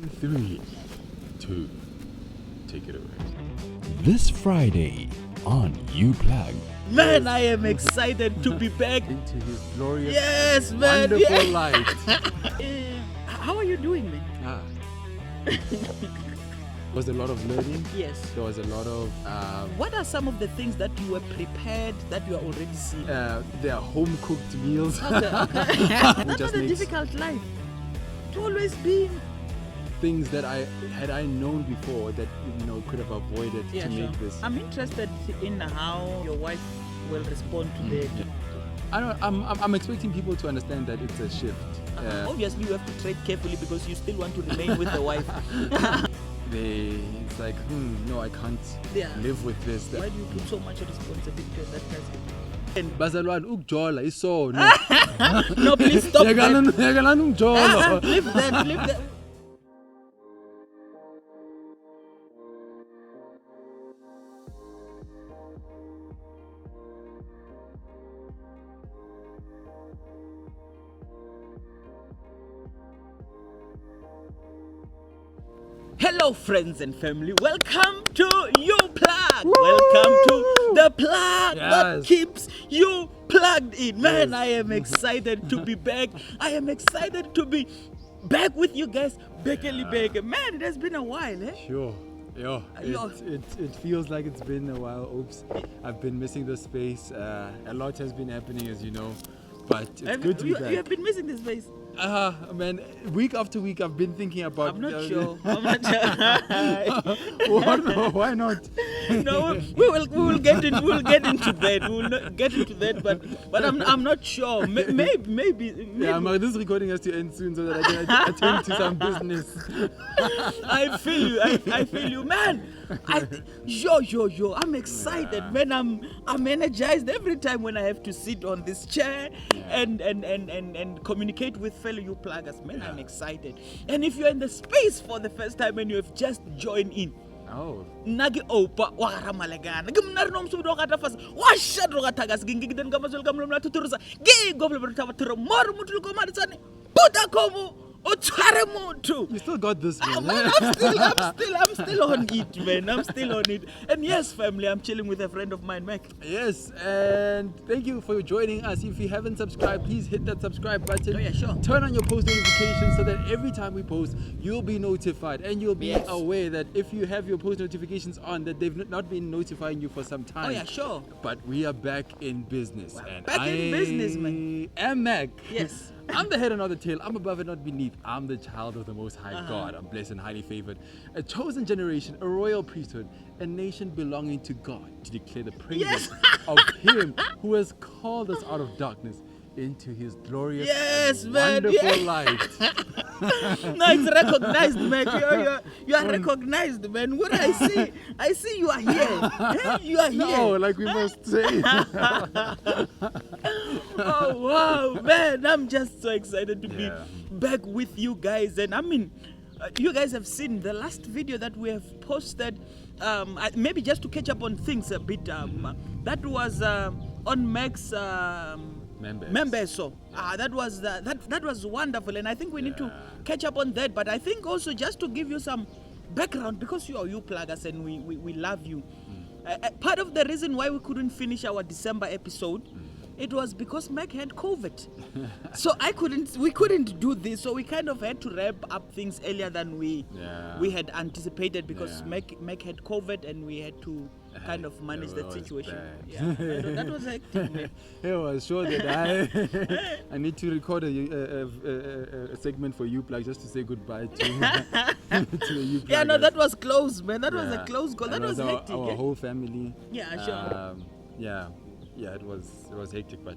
3, 2, take it away. This Friday on Plug. Man, I am excited to be back. Into his glorious, Yes, man. wonderful Yeah. light. How are you doing, man? There was a lot of learning. Yes. There was a lot of What are some of the things that you were prepared that you are already seeing? there are home cooked meals. Okay. That's not just a makes- difficult life. To always be. Things that I known before that could have avoided Yeah, to sure. make this. I'm interested in how your wife will respond to the. I don't. I'm expecting people to understand that it's a shift. Obviously, you have to tread carefully because you still want to remain with the wife. It's like, no, I can't Yeah. live with this. Why do you put so much responsibility on that person? Bazalwane ukujola isono. No, please stop that. Yakalana ukujola. Leave that. Leave that. Hello, friends and family. Welcome to Plug. Welcome to the plug that Yes. keeps you plugged in. Man, Yes. I am excited to be back. I am excited to be back with you guys. Bekeli Beke. Man, it has been a while, eh? Sure. Yeah, Yo. it feels like it's been a while. Oops, I've been missing the space. A lot has been happening, as you know, but it's good to be you back. have been missing this face. Man, week after week, I've been thinking about. I'm not sure. I'm not sure. What? Why not? No, we will get into that. We will not get into that, but I'm not sure. Maybe. Yeah, this recording has to end soon so that I can attend to some business. I feel you. I feel you, man. Yo. I'm excited, man. I'm energized every time when I have to sit on this chair and communicate with fellow you pluggers, man. I'm excited. And if you're in the space for the first time and you have just joined in, Oh. nagi opa wa ramalagana gimnari nomsudu wakata fasa wa shadro gatagas gingigiden gamazol gamlomla tuturusa gi goble bertawa turo mor mutul ko marisani puta komu otware mutu. You still got this, man. Man, I'm still on it, man. I'm still on it. And yes, family, I'm chilling with a friend of mine, Mac. Yes, and thank you for joining us. If you haven't subscribed, please hit that subscribe button. Oh, yeah, sure. Turn on your post notifications so that every time we post, you'll be notified, and you'll be Yes. aware that if you have your post notifications on, that they've not been notifying you for some time. Oh yeah, sure. But we are back in business, and back in business, man. I am Mac. Yes. I'm the head and not the tail. I'm above and not beneath. I'm the child of the Most High Uh-huh. God. I'm blessed and highly favored. A chosen generation, a royal priesthood, a nation belonging to God to declare the praises Yes. of Him who has called us out of darkness into His glorious, Yes, and man. wonderful Yeah. light. No, it's recognized, man. You are recognized, man. What I see you are here. Hey, you are No, here. like we must say. Oh wow, man! I'm just so excited to be Yeah. back with you guys. And I mean, you guys have seen the last video that we have posted. Maybe just to catch up on things a bit. That was on Mac's. Members. So that was wonderful, and I think we need to catch up on that. But I think also just to give you some background, because you pluggers and we love you. Part of the reason why we couldn't finish our December episode, it was because Mac had COVID. So we couldn't do this. So we kind of had to wrap up things earlier than we had anticipated because Mac had COVID and we had to kind of manage that was situation. bad. Yeah, I know, that was hectic, man. I was sure that I need to record a segment for you, like just to say goodbye to to the you. Yeah, no, that was close, man. That was a close call. That And was hectic. our eh? whole family. Yeah, sure. Yeah, it was hectic, but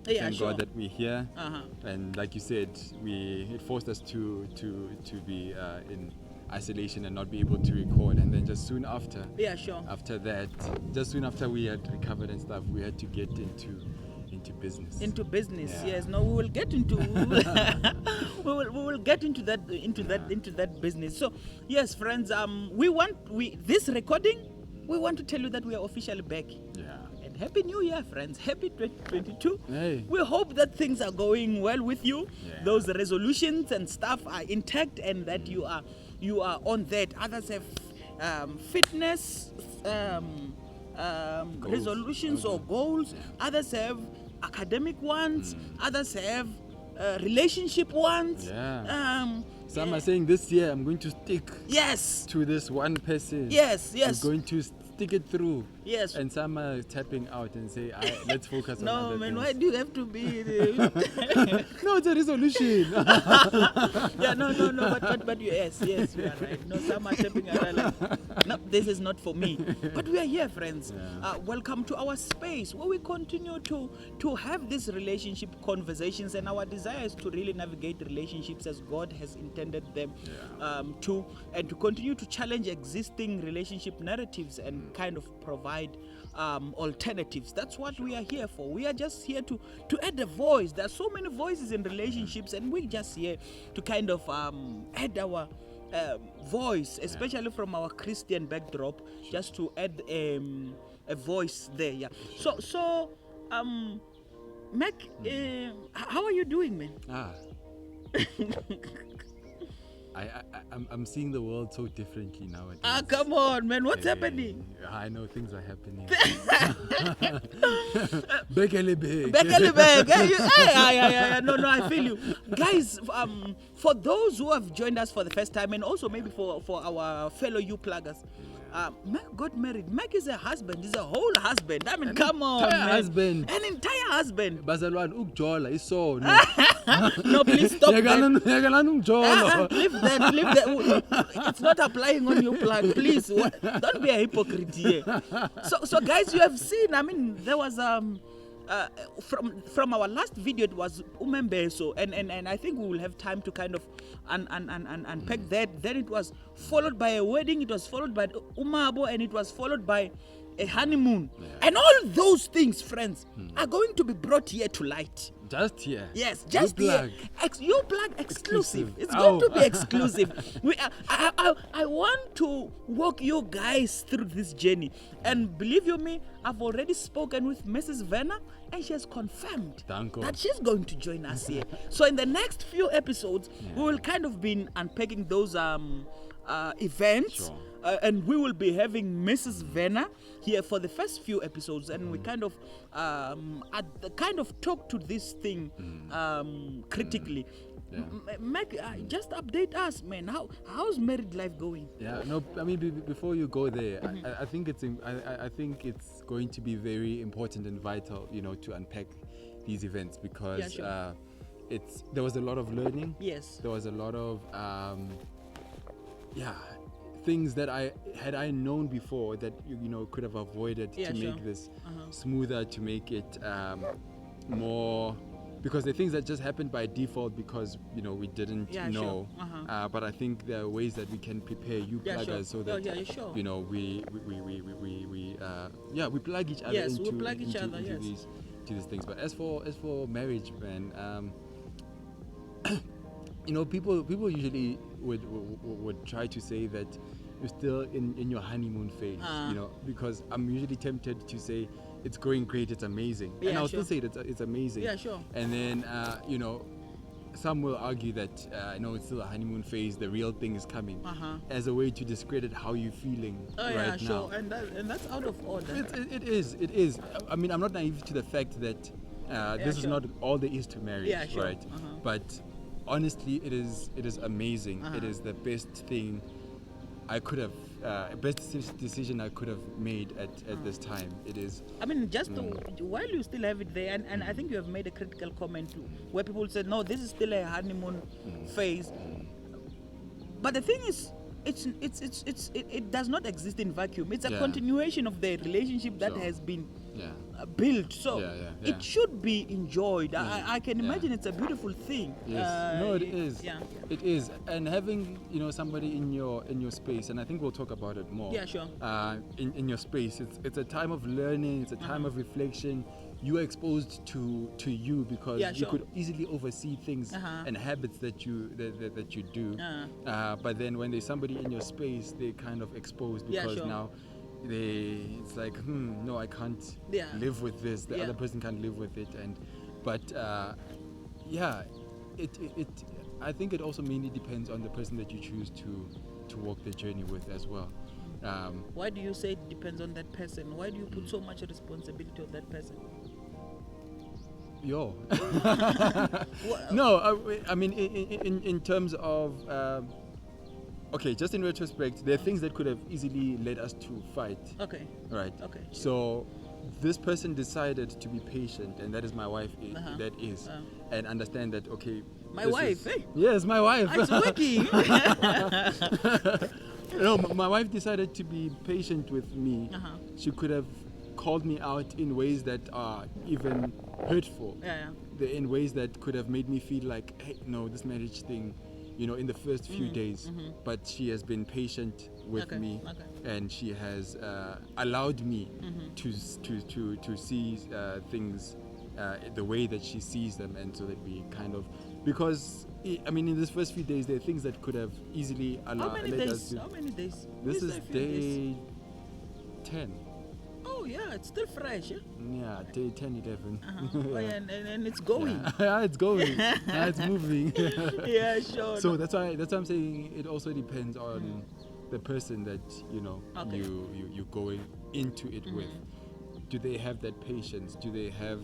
Yeah, thank sure. God that we're here. Uh-huh. And like you said, it forced us to be in isolation and not be able to record. And then just soon after, Yeah, sure. just soon after we had recovered and stuff, we had to get into business. Into business, Yeah. yes. No, we will get into we will get into that business. So yes, friends, this recording, we want to tell you that we are officially back. Yeah. And Happy New Year, friends. Happy 2022. Hey. We hope that things are going well with you. Yeah. Those resolutions and stuff are intact, and that you are on that. Others have fitness resolutions or goals. Others have academic ones. Others have relationship ones. Yeah. Some are saying this year I'm going to stick Yes. to this one person. Yes. I'm Yes. going to stick it through. Yes. And some are tapping out and say, let's focus on No, other man, things. why do you have to be? No, it's a resolution. Yeah, no, but yes, you are right. No, some are tapping out like, no, this is not for me. But we are here, friends. Yeah. Welcome to our space where we continue to have these relationship conversations, and our desire is to really navigate relationships as God has intended them to, and to continue to challenge existing relationship narratives and kind of provide alternatives. That's what we are here for. We are just here to add a voice. There are so many voices in relationships, and we're just here to kind of add our voice, especially from our Christian backdrop, just to add a voice there. Yeah. So Mac, how are you doing, man? I'm seeing the world so differently nowadays. Come on, man. What's happening? I know things are happening. Bekelebe. Yeah. No, I feel you. Guys, for those who have joined us for the first time, and also maybe for our fellow U-pluggers, Mac got married. Mac is a husband. He's a whole husband. I mean, come on, man. Husband. An entire husband. Bazalwan ukjola iso no. No, please stop that. Yagalana ukjola. Leave that. It's not applying on you, plug. Please, don't be a hypocrite here. So guys, you have seen. I mean, there was from our last video, it was Mmangaliso, and I think we will have time to kind of unpack that. Then it was followed by a wedding. It was followed by Umabo, and it was folled by a honeymoon. Yeah. And all those things, friends, are going to be brought here to light. Just here. Yes, just U-plug. here. U-plug exclusive. It's going to be exclusive. I want to walk you guys through this journey. And believe you me, I've already spoken with Mrs. Venner, and she has confirmed that she's going to join us here. So in the next few episodes, we will kind of be unpacking those events. Sure. And we will be having Mrs. Venner here for the first few episodes, and we kind of talk to this thing critically. Yeah. Mac, just update us, man. How's married life going? Yeah, no, I mean before you go there, I think it's going to be very important and vital, to unpack these events, because there was a lot of learning. Yes. There was a lot of things that had I known before that could have avoided to make this smoother, to make it more, because the things that just happened by default because we didn't know. Sure. But I think there are ways that we can prepare pluggers so that we plug each other into these things. But as for marriage, man, people usually would try to say that you're still in your honeymoon phase, because I'm usually tempted to say it's going great, it's amazing, and I'll still say that it's amazing. Yeah, sure. And then some will argue that it's still a honeymoon phase, the real thing is coming, as a way to discredit how you're feeling right now. And that's out of order. It is. I mean, I'm not naive to the fact that this is not all there is to marriage, right? But honestly, it is amazing. It is the best thing I could have, best decision I could have made at this time. It is. I mean, just while you still have it there, and I think you have made a critical comment where people said, no, this is still a honeymoon phase. But the thing is, it does not exist in vacuum. It's a continuation of the relationship that has been built. So it should be enjoyed. I can imagine it's a beautiful thing. Yes. No, it is. Yeah. It is. And having somebody in your space, and I think we'll talk about it more. Yeah, sure. In your space, it's a time of learning. It's a time of reflection. You are exposed to you because you could easily oversee things and habits that you do. But then when there's somebody in your space, they're kind of exposed because now it's like, no, I can't live with this. The other person can't live with it, but I think it also mainly depends on the person that you choose to walk the journey with as well. Why do you say it depends on that person? Why do you put so much responsibility on that person? No, I mean, in terms of, okay, just in retrospect, there are things that could have easily led us to fight. Okay. Right. Okay. So this person decided to be patient, and that is my wife. And understand that. Okay. My wife, eh? Yes, my wife. It's working. No, my wife decided to be patient with me. She could have called me out in ways that are even hurtful. In ways that could have made me feel like, hey, no, this marriage thing, in the first few days. But she has been patient with me, and she has allowed me to see things the way that she sees them, and so that we kind of, because I mean, in these first few days, there are things that could have easily allowed. How many days? This is day 10. Oh yeah, it's still fresh. Yeah, day 10, 11. And it's going. Yeah, it's going. It's moving. Yeah, sure. So that's why I'm saying it also depends on the person that you're going into it with. Do they have that patience? Do they have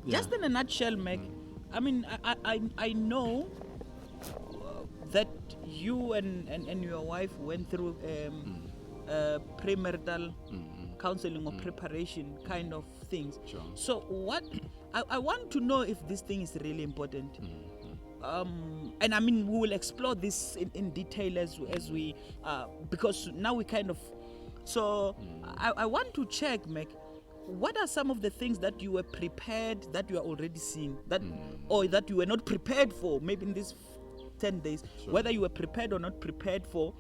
Just in a nutshell, Meg, I mean, I know that you and your wife went through pre-marital counseling or preparation kind of things. Sure. So what I want to know if this thing is really important. And I mean, we will explore this in detail as we because now we kind of. So I want to check, Meg. What are some of the things that you were prepared, that you are already seeing, or that you were not prepared for, maybe in these 10 days, whether you were prepared or not prepared for?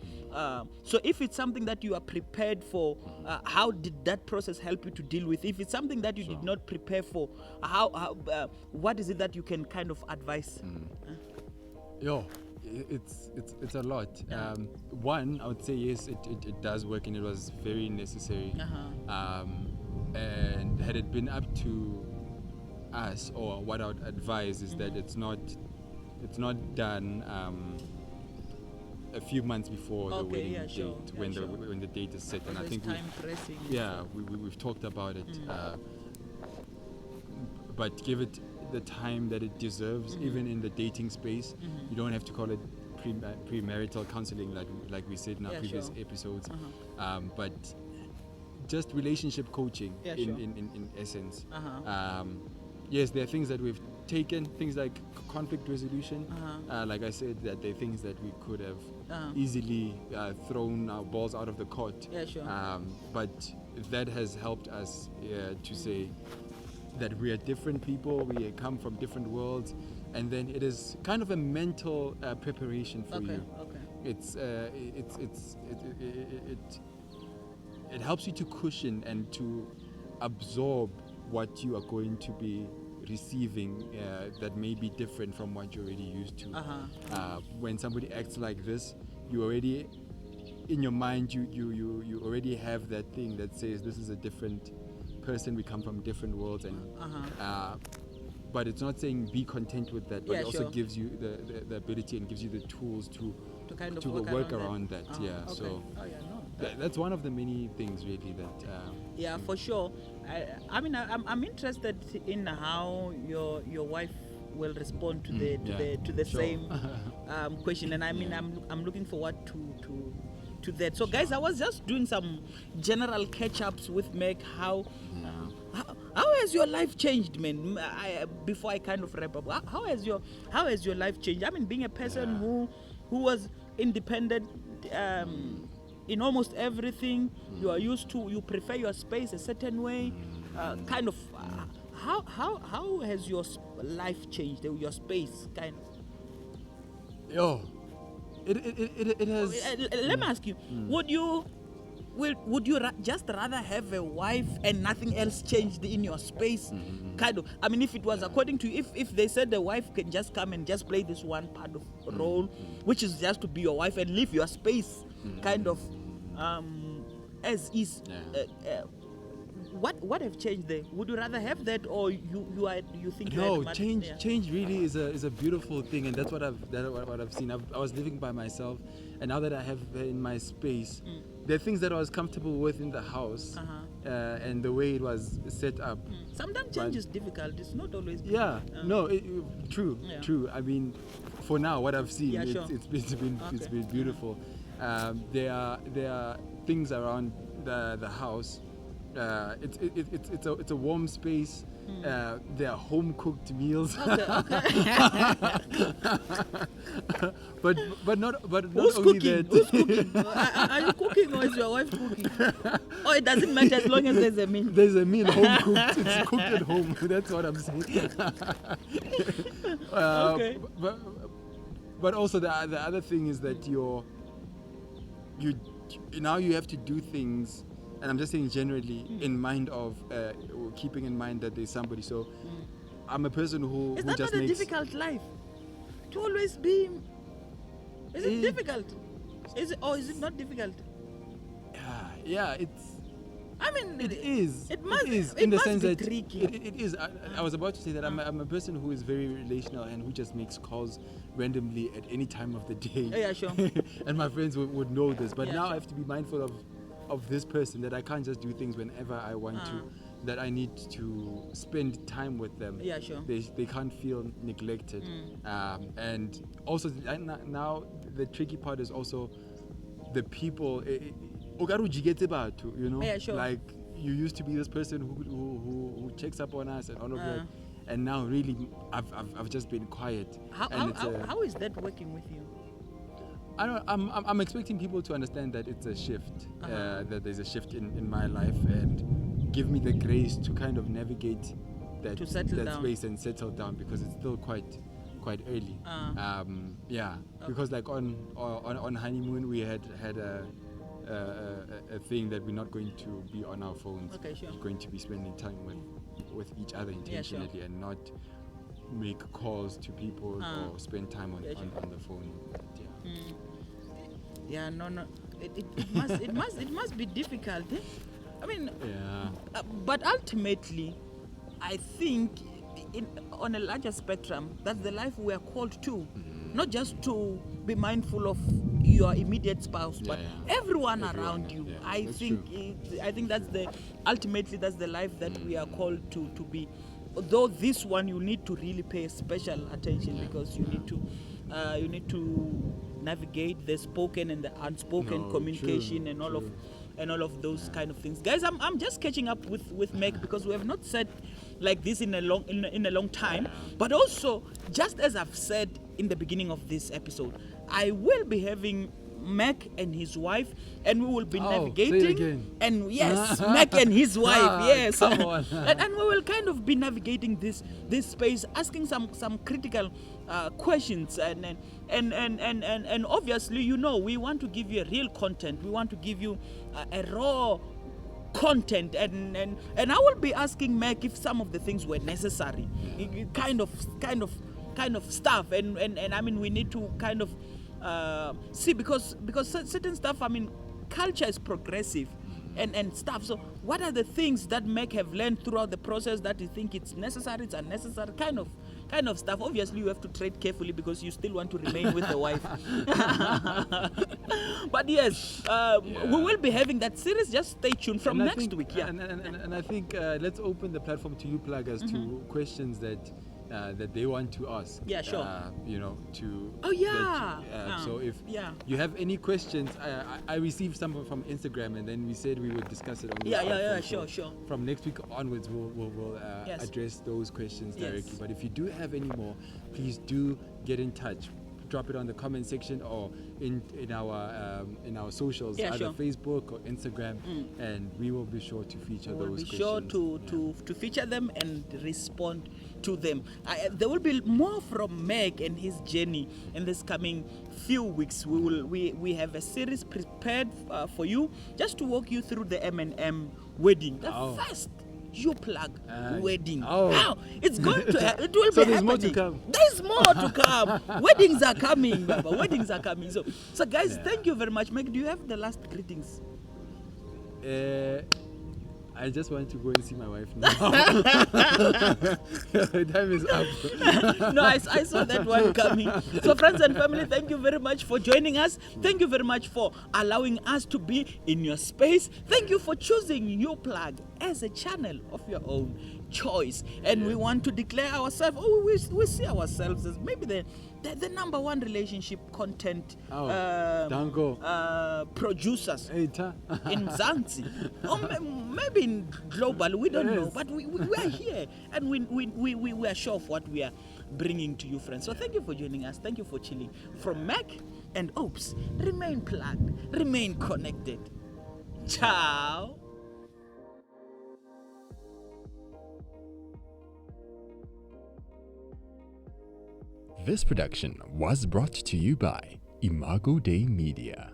So if it's something that you are prepared for, how did that process help you to deal with? If it's something that you did not prepare for, how what is it that you can kind of advise? It's a lot. One, I would say yes, it does work, and it was very necessary. And had it been up to us, or what I would advise is that it's not done a few months before the wedding date, when the date is set. And I think we've talked about it. But give it the time that it deserves, even in the dating space. You don't have to call it pre-marital counseling like we said in our previous episodes, but just relationship coaching in essence. Yes, there are things that we've taken, things like conflict resolution. Like I said, that there are things that we could have easily thrown our balls out of the court. But that has helped us to say that we are different people, we come from different worlds, and then it is kind of a mental preparation for you. It helps you to cushion and to absorb what you are going to be receiving that may be different from what you're already used to. When somebody acts like this, you already, in your mind, you already have that thing that says this is a different person, we come from different worlds, and but it's not saying be content with that, but it also gives you the ability and gives you the tools to kind of work around that. So that's one of the many things really that for sure. I mean, I'm interested in how your wife will respond to the same question, and I mean, I'm looking forward to that. So guys, I was just doing some general catch-ups with Meg. How has your life changed, man? Before I kind of wrap up, how has your life changed? I mean, being a person who was independent in almost everything, you are used to, you prefer your space a certain way, kind of. How has your life changed? Your space, kind of. It has. Let me ask you: would you just rather have a wife and nothing else changed in your space? Kind of. I mean, if it was according to you, if they said the wife can just come and just play this one part of role, which is just to be your wife and leave your space kind of as is. What have changed there? Would you rather have that, or you think change really is a beautiful thing, and that's what I've seen. I was living by myself, and now that I have in my space, there are things that I was comfortable with in the house, and the way it was set up. Sometimes change is difficult. It's not always. True. I mean, for now, what I've seen, it's been beautiful. There are things around the house. It's a warm space. There are home cooked meals. but not Who's only cooking? that. Who's cooking? Are you cooking, or is your wife cooking? Oh, it doesn't matter as long as there's a meal. There's a meal home cooked. It's cooked at home. That's what I'm saying. But also the other thing is that you now you have to do things. And I'm just saying generally in mind of keeping in mind that there's somebody. So I'm a person who Is that just not a makes... difficult life? To always be... Is it difficult? Is it not difficult? Yeah, it's... I mean... It is. It must in the must sense be that tricky. it is. I was about to say that I'm a person who is very relational and who just makes calls randomly at any time of the day. Yeah, sure. And my friends would know this. But now sure. I have to be mindful of this person, that I can't just do things whenever I want to, that I need to spend time with them. Yeah, sure. They can't feel neglected. And also now the tricky part is also the people. You know, Yeah, sure. like you used to be this person who checks up on us and all of that, and now really I've just been quiet. How is that working with you? I'm expecting people to understand that it's a shift, that there's a shift in my life, and give me the grace to kind of navigate that space and settle down, because it's still quite early. Because like on honeymoon we had a thing that we're not going to be on our phones. Okay, sure. We're going to be spending time with each other intentionally, and not make calls to people or spend time on the phone. It must be difficult. I mean, but ultimately, I think on a larger spectrum, that's the life we are called to. Not just to be mindful of your immediate spouse, but everyone around you. I think that's ultimately that's the life that we are called to be. Though this one you need to really pay special attention, because you need to navigate the spoken and the unspoken communication and all of those kind of things. Guys, I'm just catching up with Meg, because we have not said like this in a long time. But also, just as I've said in the beginning of this episode, I will be having Mac and his wife, and we will be navigating. Say it again. And yes, Mac and his wife, yes. Come on. and we will kind of be navigating this space, asking some critical questions, and obviously, you know, we want to give you a real content. We want to give you a raw content, and I will be asking Mac if some of the things were necessary, kind of stuff, and I mean, we need to kind of see, because certain stuff, I mean, culture is progressive and stuff. So what are the things that Meg have learned throughout the process that you think it's necessary, it's unnecessary, kind of stuff? Obviously, you have to tread carefully, because you still want to remain with the wife. But yes, we will be having that series. Just stay tuned from next week. And I think let's open the platform to you pluggers to questions that they want to ask. Yeah, sure. You know, to... Oh, yeah. So if you have any questions, I received some from Instagram, and then we said we would discuss it on this platform. Sure. From next week onwards, we'll address those questions directly. But if you do have any more, please do get in touch. Drop it on the comment section, or in our socials, either Facebook or Instagram, and we will be sure to feature those questions. We'll be sure to feature them and respond to them. There will be more from Meg and his journey in this coming few weeks. We have a series prepared for you, just to walk you through the M&M wedding, the first You plug Aye. wedding. Oh. Now it's going to it will So be there's more happening. to come. There's more to come. Weddings are coming, Baba. Weddings are coming. So guys, thank you very much. Meg, do you have the last greetings? I just want to go and see my wife now. Time is up. No, I saw that one coming. So friends and family, thank you very much for joining us. Thank you very much for allowing us to be in your space. Thank you for choosing You Plug as a channel of your own choice. And we want to declare ourselves, we see ourselves as maybe the number one relationship content producers in Mzansi. Or maybe in global, we don't know. But we are here and we are sure of what we are bringing to you, friends. So thank you for joining us. Thank you for chilling. From Mac and Oops, remain plugged, remain connected. Ciao. This production was brought to you by Imago Day Media.